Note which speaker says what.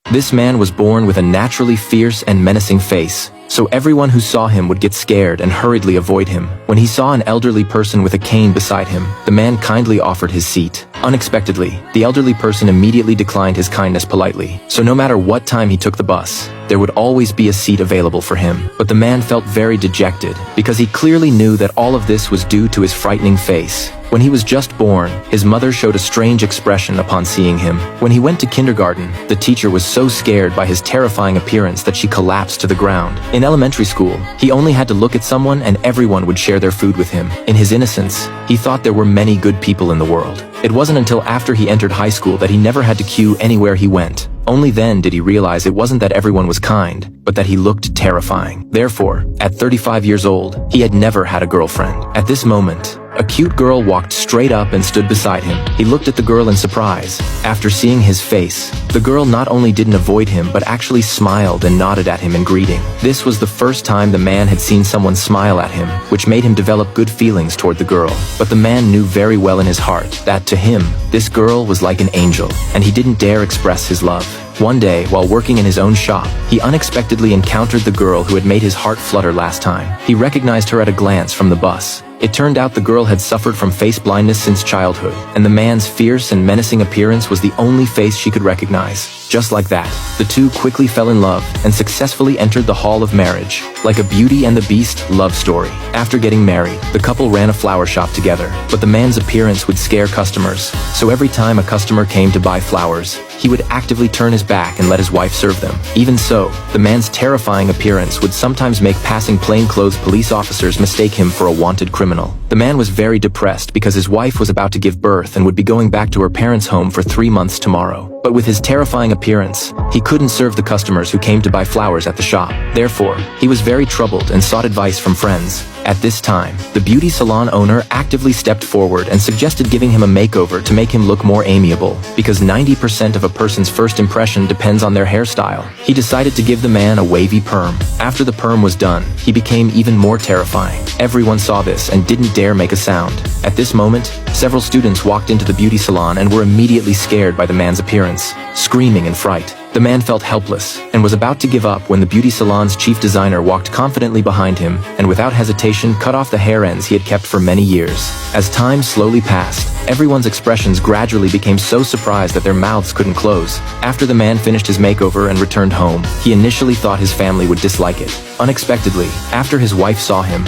Speaker 1: This man was born with a naturally fierce and menacing face, so everyone who saw him would get scared and hurriedly avoid him. When he saw an elderly person with a cane beside him, the man kindly offered his seat. Unexpectedly, the elderly person immediately declined his kindness politely, so no matter what time he took the bus, there would always be a seat available for him. But the man felt very dejected, because he clearly knew that all of this was due to his frightening face. When he was just born, his mother showed a strange expression upon seeing him. When he went to kindergarten, the teacher was so scared by his terrifying appearance that she collapsed to the ground. In elementary school, he only had to look at someone and everyone would share their food with him. In his innocence, he thought there were many good people in the world. It wasn't until after he entered high school that he never had to queue anywhere he went. Only then did he realize it wasn't that everyone was kind, but that he looked terrifying. Therefore, at 35 years old, he had never had a girlfriend. At this moment, a cute girl walked straight up and stood beside him. He looked at the girl in surprise. After seeing his face, the girl not only didn't avoid him but actually smiled and nodded at him in greeting. This was the first time the man had seen someone smile at him, which made him develop good feelings toward the girl. But the man knew very well in his heart that, to him, this girl was like an angel, and he didn't dare express his love. One day, while working in his own shop, he unexpectedly encountered the girl who had made his heart flutter last time. He recognized her at a glance from the bus. It turned out the girl had suffered from face blindness since childhood, and the man's fierce and menacing appearance was the only face she could recognize. Just like that, the two quickly fell in love and successfully entered the hall of marriage, like a Beauty and the Beast love story. After getting married, the couple ran a flower shop together, but the man's appearance would scare customers, so every time a customer came to buy flowers, he would actively turn his back and let his wife serve them. Even so, the man's terrifying appearance would sometimes make passing plainclothes police officers mistake him for a wanted criminal. The man was very depressed because his wife was about to give birth and would be going back to her parents' home for 3 months tomorrow. But with his terrifying appearance, he couldn't serve the customers who came to buy flowers at the shop. Therefore, he was very troubled and sought advice from friends. At this time, the beauty salon owner actively stepped forward and suggested giving him a makeover to make him look more amiable, because 90% of a person's first impression depends on their hairstyle. He decided to give the man a wavy perm. After the perm was done, he became even more terrifying. Everyone saw this and didn't dare make a sound. At this moment, several students walked into the beauty salon and were immediately scared by the man's appearance, screaming in fright. The man felt helpless and was about to give up when the beauty salon's chief designer walked confidently behind him and without hesitation cut off the hair ends he had kept for many years. As time slowly passed, everyone's expressions gradually became so surprised that their mouths couldn't close. After the man finished his makeover and returned home, he initially thought his family would dislike it. Unexpectedly, after his wife saw him,